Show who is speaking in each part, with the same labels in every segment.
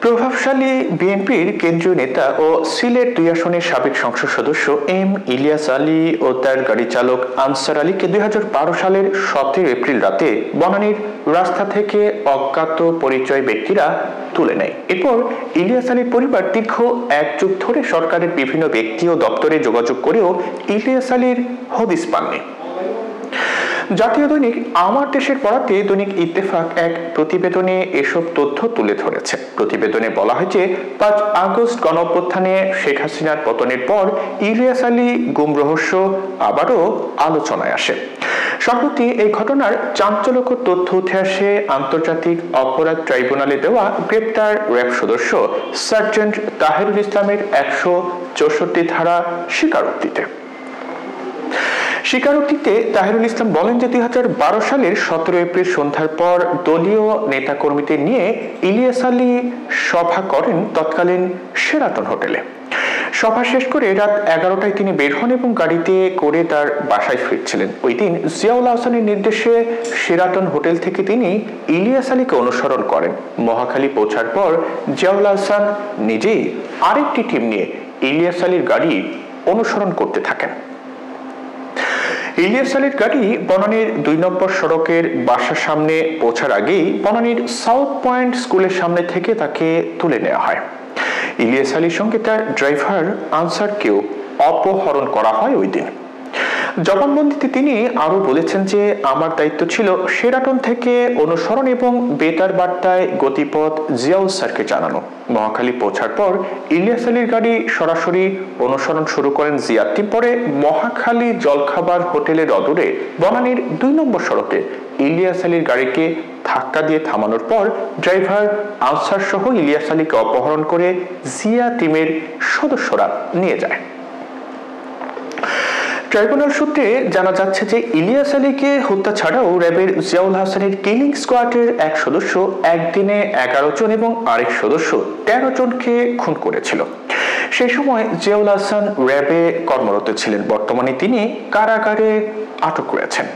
Speaker 1: প্রভাবশালী বিএনপির কেন্দ্রীয় নেতা ও সিলেট ২ আসনের সাবেক সংসদ সদস্য এম ইলিয়াস আলী ও তার গাড়ি চালক আনসার আলীকে ২০১২ সালের ১৭ এপ্রিল রাতে বনানীর রাস্তা থেকে অজ্ঞাত পরিচয় ব্যক্তিরা তুলে নেয়। এরপর ইলিয়াস আলীর পরিবার দীর্ঘ ১ যুগ ধরে সরকারের বিভিন্ন ব্যক্তি ও দপ্তরে যোগাযোগ করেও ইলিয়াস আলীর হদিস পাননি। জাতীয় দৈনিক আমার দেশের পড়াতে দৈনিক ইত্তেফাক এক প্রতিবেদনে এসব তথ্য তুলে ধরেছে। প্রতিবেদনে বলা হয় যে ৫ আগস্ট গণঅভ্যুত্থানে শেখ হাসিনার পতনের পর ইলিয়াস আলী গুম রহস্য আবারও আলোচনায় আসে। সম্প্রতি এই ঘটনার চাঞ্চল্যকর তথ্য উঠে আসে আন্তর্জাতিক অপরাধ ট্রাইব্যুনালে দেওয়া গ্রেপ্তার র্যাব সদস্য সার্জেন্ট তাহেরুল ইসলামের ১৬৪ ধারা স্বীকারোক্তিতে। স্বীকারোক্তিতে তাহেরুল ইসলাম বলেন যে ২০১২ সালের ১৭ এপ্রিল সন্ধ্যার পর দলীয় নেতাকর্মীদের নিয়ে ইলিয়াস আলী সভা করেন তৎকালীন শেরাটন হোটেলে। সভা শেষ করে রাত ১১টায় তিনি বের হন এবং গাড়িতে করে তার বাসায় ফিরছিলেন। ওই দিন জিয়াউল আহসানের নির্দেশে শেরাটন হোটেল থেকে তিনি ইলিয়াস আলীকে অনুসরণ করেন। মহাখালী পৌঁছার পর জিয়াউল আহসান নিজেই আরেকটি টিম নিয়ে ইলিয়াস আলীর গাড়ি অনুসরণ করতে থাকেন। ইলিয়াস আলীর গাড়ি বনানীর ২ নম্বর সড়কের বাসার সামনে পৌঁছার আগেই বনানীর সাউথ পয়েন্ট স্কুলের সামনে থেকে তাকে তুলে নেওয়া হয়। ইলিয়াস আলীর সঙ্গে তার ড্রাইভার আনসারকেও অপহরণ করা হয় ওই দিন। জবানবন্দিতে তিনি আরো বলেছেন যে আমার দায়িত্ব ছিল শেরাটন থেকে অনুসরণ এবং বেতার বার্তায় গতিপথ জিয়াউল স্যারকে জানানো। মহাখালী পৌঁছার পর ইলিয়াস আলীর গাড়ি সরাসরি অনুসরণ শুরু করেন জিয়ার টিম। পরে মহাখালী জলখাবার হোটেলের অদূরে বনানীর ২ নম্বর সড়কে ইলিয়াস আলীর গাড়িকে ধাক্কা দিয়ে থামানোর পর ড্রাইভার আনসার সহ ইলিয়াস আলীকে অপহরণ করে জিয়া টিমের সদস্যরা নিয়ে যায়। ট্রাইব্যুনাল সূত্রে জানা যাচ্ছে যে ইলিয়াস আলীকে হত্যা ছাড়াও র্যাবের জিয়াউল হাসানের কিলিং স্কোয়াডের এক সদস্য একদিনে ১১ জন এবং আরেক সদস্য ১৩ জনকে খুন করেছিল। সেই সময় জিয়াউল হাসান র্যাবে কর্মরত ছিলেন। বর্তমানে তিনি কারাগারে আটক রয়েছেন।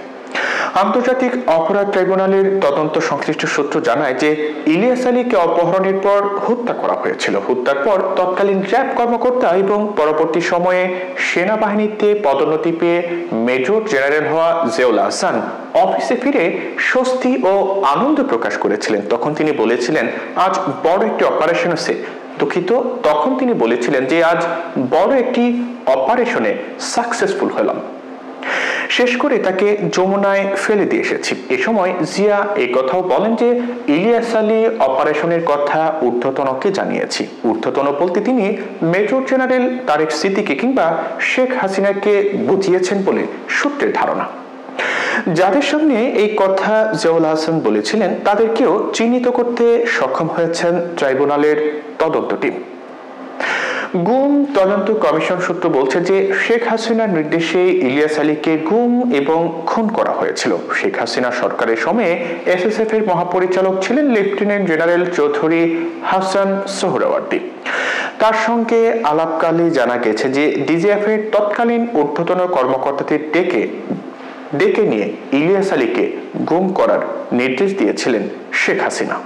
Speaker 1: আন্তর্জাতিক অপরাধ ট্রাইব্যুনালের তদন্ত সংশ্লিষ্ট সূত্র জানায় যে ইলিয়াস আলীকে অপহরণের পর হত্যা করা হয়েছিল। হত্যার পর তৎকালীন র্যাব কর্মকর্তা এবং পরবর্তী সময়ে সেনাবাহিনীতে পদোন্নতি পেয়ে মেজর জেনারেল হওয়া জিয়াউল আহসান অফিসে ফিরে স্বস্তি ও আনন্দ প্রকাশ করেছিলেন। তখন তিনি বলেছিলেন আজ বড় একটি অপারেশন আছে। দুঃখিত, তখন তিনি বলেছিলেন যে আজ বড় একটি অপারেশনে সাকসেসফুল হলাম। শেষ করে তাকে যমুনায় ফেলে দিয়ে এসেছি। এ সময় জিয়া এই কথাও বলেন যে ইলিয়াস আলী অপারেশনের কথা ঊর্ধ্বতনকে জানিয়েছি। ঊর্ধ্বতন বলতে তিনি মেজর জেনারেল তারেক সিদ্দিকী কিংবা শেখ হাসিনাকে বুঝিয়েছেন বলে সূত্রের ধারণা। যাদের সামনে এই কথা জিয়াউল হাসান বলেছিলেন তাদেরকেও চিহ্নিত করতে সক্ষম হয়েছেন ট্রাইব্যুনালের তদন্ত টিম। গুম তদন্ত কমিশন সূত্র বলছে যে শেখ হাসিনার নির্দেশে ইলিয়াস আলীকে গুম এবং খুন করা হয়েছিল। শেখ হাসিনা সরকারের সময়ে এসএসএফ এর মহাপরিচালক ছিলেন লেফটেন্যান্ট জেনারেল চৌধুরী হাসান সোহরাওয়ার্দী। তার সঙ্গে আলাপকালে জানা গেছে যে ডিজিএফ এর তৎকালীন ঊর্ধ্বতন কর্মকর্তাদের ডেকে নিয়ে ইলিয়াস আলীকে গুম করার নির্দেশ দিয়েছিলেন শেখ হাসিনা।